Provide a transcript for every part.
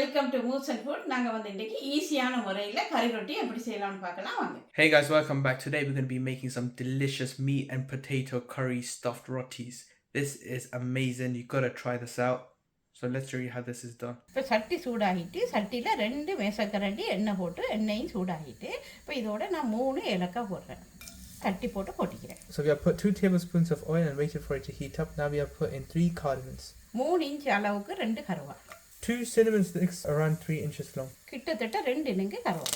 welcome to Muson Foods. நாங்க வந்து இன்னைக்கு ஈஸியான முறையில கறி ரொட்டி எப்படி செய்யலாம்னு பார்க்கலாம் வாங்க. Hey guys, welcome back. Today we're going to be making some delicious meat and potato curry stuffed rotis. This is amazing. You got to try this out. So let's show you how this is done. இப்போ சட்டி சூடாகிட்டு சட்டியில் 2 மேசக்கரண்டி எண்ணெய் போட்டு எண்ணெயும் சூடாகிட்டு இப்போ இதோட நான் 3 ஏலக்காய் போடுறேன். தட்டி போட்டு கொட்டிக்கிறேன். So we have put 2 tablespoons of oil and waited for it to heat up. Now we have put in 3 cardamoms. 3 inch அளவுக்கு 2 கருவா. 2 cinnamon sticks around 3 inches long. கிட்டத்தட்ட 2 இனுங்கு கருவா.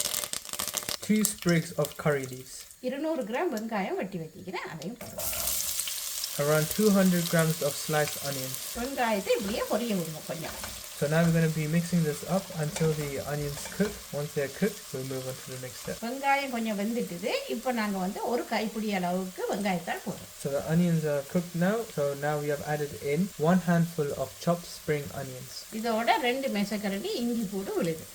2 sprigs of curry leaves. 200 gram வெங்காயம் வெட்டி வச்சிக்கிறேன் அதையும் போடுறேன். Around 200 grams of sliced onions. வெங்காயத்தை இப்படியே பொரிய விடுங்க கொஞ்சம். So now we're going to be mixing this up until the onions cook. Once they're cooked, we'll move on to the next step. வெங்காயம் கொஞ்சம் வெந்துட்டுது. இப்போ நாங்க வந்து ஒரு கைப்பிடி அளவுக்கு வெங்காயத்தாள் போடுறோம். So the onions are cooked now. So now we have added in 1 handful of chopped spring onions. இதோட 2 மேசக்கரண்டி இஞ்சி பூண்டு விழுது.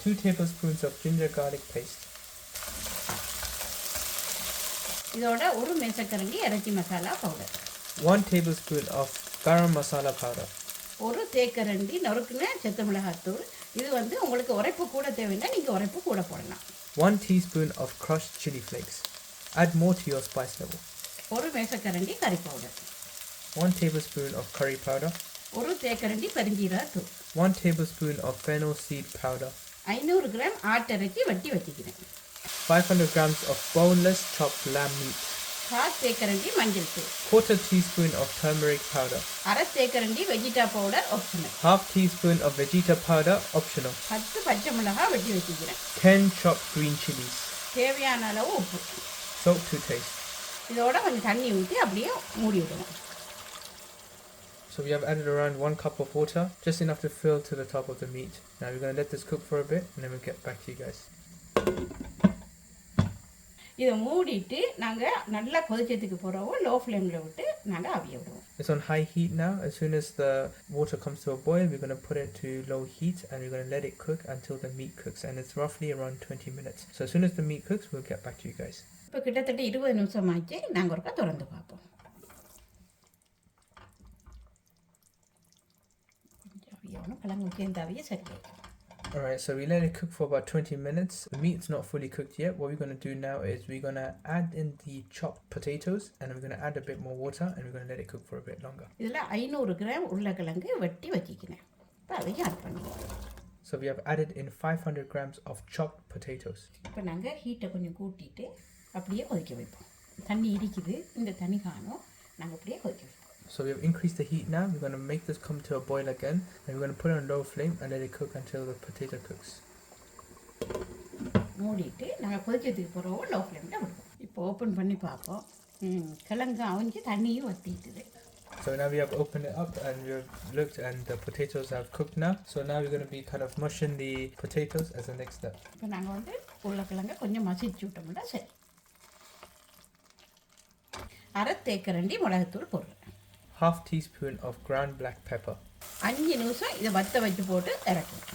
2 tablespoons of ginger garlic paste. இதோட 1 மேசக்கரண்டி இறைச்சி masala powder. 1 tablespoon of garam masala powder. ஒரு தேக்கரண்டி நொறுக்குன செத்த மிளகாத்தூள். இது வந்து உங்களுக்கு உரைப்பு கூட தேவைன்னா நீங்க உரைப்பு கூட போடலாம். 1 teaspoon of crushed chili flakes. Add more to your spice level. ஒரு மேசக்கரண்டி கறி powder. 1 tablespoon of curry powder. ஒரு தேக்கரண்டி பெருஞ்சீரகத்தூள். 1 tablespoon of fennel seed powder. 500 gram ஆட்டிறைச்சி வெட்டி வச்சிக்கிறேன். 500 grams of boneless chopped lamb meat. 1/2 தேக்கரண்டி மஞ்சள் தூள். 1/4 teaspoon of turmeric powder. 1/2 தேக்கரண்டி Vegeta powder optional. 1/2 teaspoon of vegeta powder optional. 10 பச்சை மிளகாய் வெட்டி வச்சிக்கிறேன். 10 chopped green chilies. தேவையான அளவு உப்பு. Salt to taste. இதோட கொஞ்சம் தண்ணி ஊற்றி அப்படியே மூடி விடுவோம். So we have added around 1 cup of water, just enough to fill to the top of the meat. Now we're going to let this cook for a bit and then we'll get back to you guys. இதை மூடிட்டு நாங்கள் நல்லா கொதிச்சதுக்கு போகிறோம். Low ஃப்ளேமில் விட்டு நாங்கள் அவிய விடுவோம். It's on high heat now. As soon as the water comes to a boil, we're going to put it to low heat and we're going to let it cook until the meat cooks, and it's roughly around 20 minutes. So as soon as the meat cooks, we'll get back to you guys. இப்போ கிட்டத்தட்ட 20 நிமிஷம் ஆச்சு. நாங்கள் ஒருக்கா திறந்து பார்ப்போம். கொஞ்சம் அவியணும். கிழங்கு சேர்ந்து அவிய சரி. Alright, so we let it cook for about 20 minutes. The meat's not fully cooked yet. What we're going to do now is we're going to add in the chopped potatoes and we're going to add a bit more water and we're going to let it cook for a bit longer. இதில் 500 gram உருளைக்கிழங்கு வெட்டி வச்சிக்கிறேன். இப்போ அதையும் add பண்ணுவோம். So we have added in 500 grams of chopped potatoes. இப்போ நாங்கள் ஹீட்டை கொஞ்சம் கூட்டிட்டு அப்படியே கொதிக்க வைப்போம். தண்ணி இருக்குது, இந்த தண்ணி காணும். நாங்கள் அப்படியே கொதிக்க வைப்போம். So we have increased the heat now. We're going to make this come to a boil again and we're going to put it on low flame and let it cook until the potato cooks. மூடிட்டு நாங்கள் கொதிச்சதுக்கு போகிறோம். Low ஃப்ளேமில் விடுவோம். இப்போ open பண்ணி பார்ப்போம். கிழங்கு அவிஞ்சு தண்ணியும் வற்றிட்டுது. So now we have opened it up and we have looked and the potatoes have cooked now. So now we're going to be kind of mushing the potatoes as the next step. இப்போ நாங்கள் வந்து உருளைக்கிழங்கை கொஞ்சம் மசிச்சு விட்டோம்னா சரி. 1/2 தேக்கரண்டி மிளகுத்தூள் போடுறேன். 1/2 teaspoon of ground black pepper. 5 நிமிஷம் இதை வத்த வச்சு போட்டு இறக்கணும்.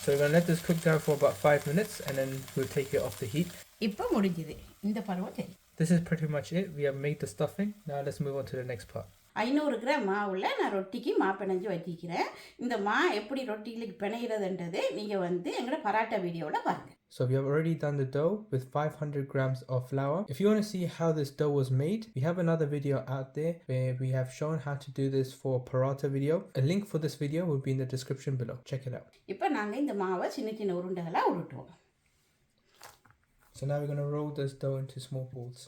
So we're going to let this cook down for about 5 minutes and then we'll take it off the heat. இப்போ முடிஞ்சுது. இந்த பருவம் சரி. This is pretty much it. We have made the stuffing. Now let's move on to the next part. 500 gram மாவில் நான் ரொட்டிக்கு மா பிணைஞ்சு வச்சிக்கிறேன். இந்த மா எப்படி ரொட்டிகளுக்கு பிணைகிறதுன்றது நீங்கள் வந்து எங்களோட பராட்டா வீடியோவில் பாருங்கள். So we have already done the dough with 500 grams of flour. If you want to see how this dough was made, we have another video out there where we have shown how to do this for parotta video. A link for this video will be in the description below. Check it out. இப்போ நாங்கள் இந்த மாவை சின்ன சின்ன உருண்டைகளாக உருட்டுவோம். So now we're going to roll this dough into small balls.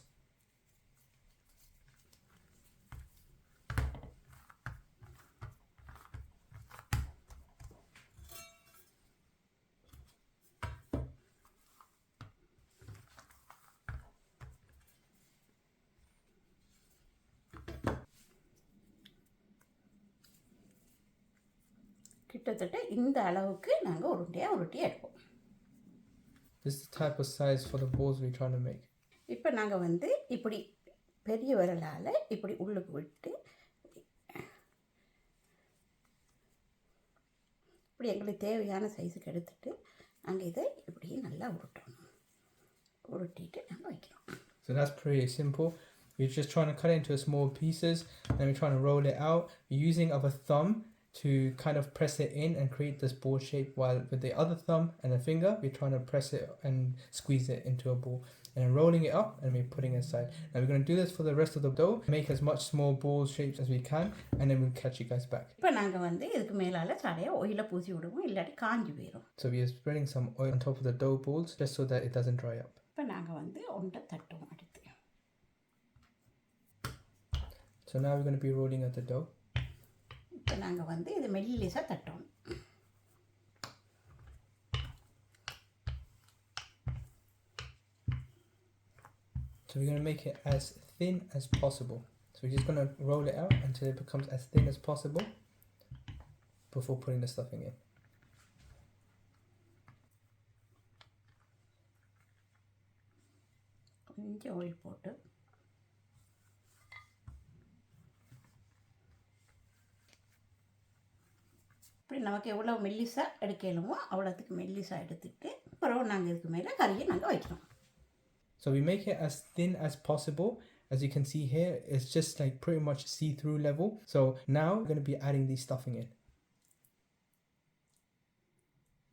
கிட்டத்தட்ட இந்த அளவுக்கு நாங்கள் உருண்டையாக உருட்டி எடுப்போம். This is the type of size for the balls we're trying to make. இப்போ நாங்கள் வந்து இப்படி பெரிய விரலால் இப்படி உள்ளுக்கு விட்டு இப்படி எங்களுக்கு தேவையான சைஸுக்கு எடுத்துட்டு நாங்கள் இதை இப்படி நல்லா உருட்டணும். உருட்டிட்டு நாங்கள் வைக்கிறோம். So that's pretty simple. We're just trying to cut it into small pieces and we're trying to roll it out. We're using our thumb to kind of press it in and create this ball shape, while with the other thumb and the finger we're trying to press it and squeeze it into a ball, and then rolling it up and we're putting it aside. Now we're going to do this for the rest of the dough, make as much small ball shapes as we can, and then we'll catch you guys back. இப்போ நாங்கள் வந்து இதுக்கு மேலால் சாடையை ஒயில பூசி விடுவோம், இல்லாட்டி காஞ்சி போயிடும். So we are spreading some oil on top of the dough balls just so that it doesn't dry up. இப்போ நாங்கள் வந்து ஒன்றை தட்டுவோம் அடுத்து. So now we're going to be rolling out the dough. இப்போ நாங்கள் வந்து இது மெல்லிசாக தட்டணும். So we're going to make it as thin as possible. So we're just going to roll it out until it becomes as thin as possible before putting the stuffing in. கொஞ்சம் oil போட்டு இப்படி நமக்கு எவ்வளோ மெல்லிசாக எடுக்கலுமோ அவ்வளோத்துக்கு மெல்லிசாக எடுத்துட்டு அப்புறம் நாங்கள் இதுக்கு மேலே கறியை நாங்கள் வைக்கிறோம். So we make it as thin as possible. As you can see here, it's just like pretty much see-through level. So now we're going to be adding the stuffing in.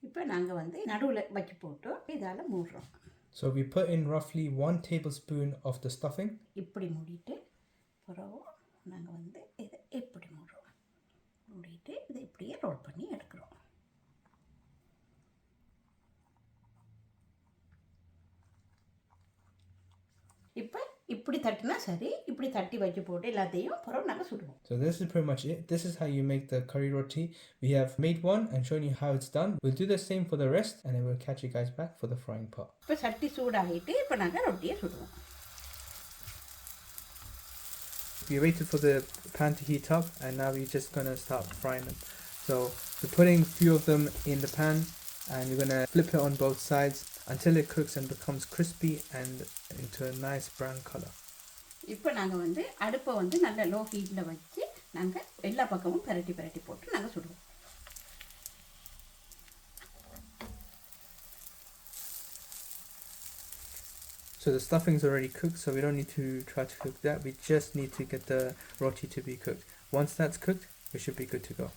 இப்போ நாங்கள் வந்து நடுவில் வச்சு போட்டு இதால் மூடுறோம். So we put in roughly 1 tablespoon of the stuffing. இப்படி மூடிட்டு அப்புறம் நாங்கள் வந்து இதை இப்படி மூடுறோம். மூடிட்டு இதை இப்படியே ரோல் பண்ணி எடுக்கிறோம். இப்போ இப்படி தட்டினா சரி, இப்படி தட்டி வச்சு போட்டு எல்லாத்தையும் அப்புறம் நாங்கள் சுடுவோம். So this is pretty much it. This is how you make the curry roti. We have made one and shown you how it's done. We'll do the same for the rest, and then we'll catch you guys back for the frying part. இப்போ சட்டி சூடாகிட்டு இப்போ நாங்கள் ரொட்டியை சுடுவோம். We waited for the pan to heat up, and now we're just going to start frying them. So we're putting a few of them in the pan, and we're going to flip it on both sides until it cooks and becomes crispy and into a nice brown color. இப்போ நாங்கள் வந்து அடுப்பை வந்து நல்ல low ஹீட்டில் வச்சு நாங்கள் எல்லா பக்கமும் பரட்டி பரட்டி போட்டு நாங்கள் சுடுவோம். So the stuffing's already cooked, so we don't need to try to cook that. We just need to get the roti to be cooked. Once that's cooked, we should be good to go.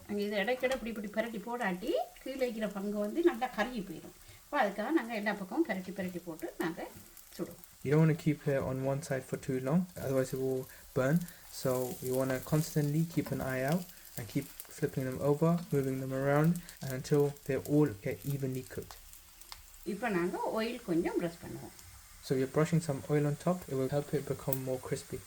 நாங்கள் இது இடைக்கிட இப்படி இப்படி பரட்டி போடாட்டி கீழே வைக்கிற பங்கு வந்து நல்லா கருகி போயிடும். இப்போ அதுக்காக நாங்கள் எல்லா பக்கமும் பரட்டி பரட்டி போட்டு நாங்கள் சுடுவோம். You don't want to keep it on one side for too long, otherwise it will burn. So you want to constantly keep an eye out and keep flipping them over, moving them around until they all get evenly cooked. இப்போ நாங்கள் oil கொஞ்சம் press பண்ணுவோம். So you're brushing some oil on top, it will help it become more crispy.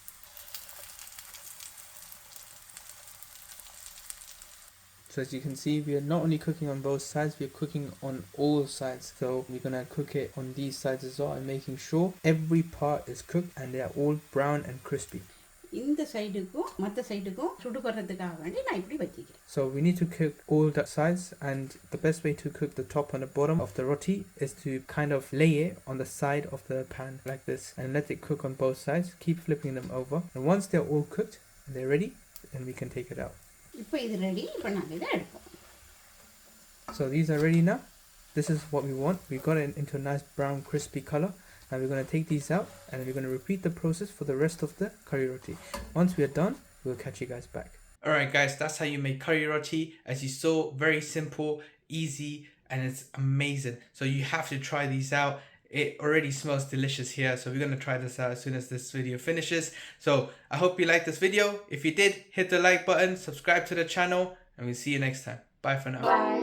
So as you can see, we are not only cooking on both sides, we are cooking on all sides. So we're going to cook it on these sides as well, and making sure every part is cooked and they are all brown and crispy. இந்த சைடுக்கும் மற்ற சைடுக்கும் சுடுகிறதுக்காக வேண்டி நான் இப்படி வச்சிக்கிறேன். So we need to cook all the sides, and the best way to cook the top and the bottom of the roti is to kind of lay it on the side of the pan like this and let it cook on both sides. Keep flipping them over, and once they're all cooked and they're ready, then we can take it out. இப்போ இது ready. இப்போ நாங்கள் இதை எடுப்போம். So these are ready now. This is what we want. We got it into a nice brown crispy color. Now we're going to take these out, and we're going to repeat the process for the rest of the curry roti. Once we are done, we'll catch you guys back. Alright guys, that's how you make curry roti. As you saw, very simple, easy, and it's amazing. So you have to try these out. It already smells delicious here, so we're going to try this out as soon as this video finishes. So I hope you liked this video. If you did, hit the like button, subscribe to the channel, and we'll see you next time. Bye for now. Bye.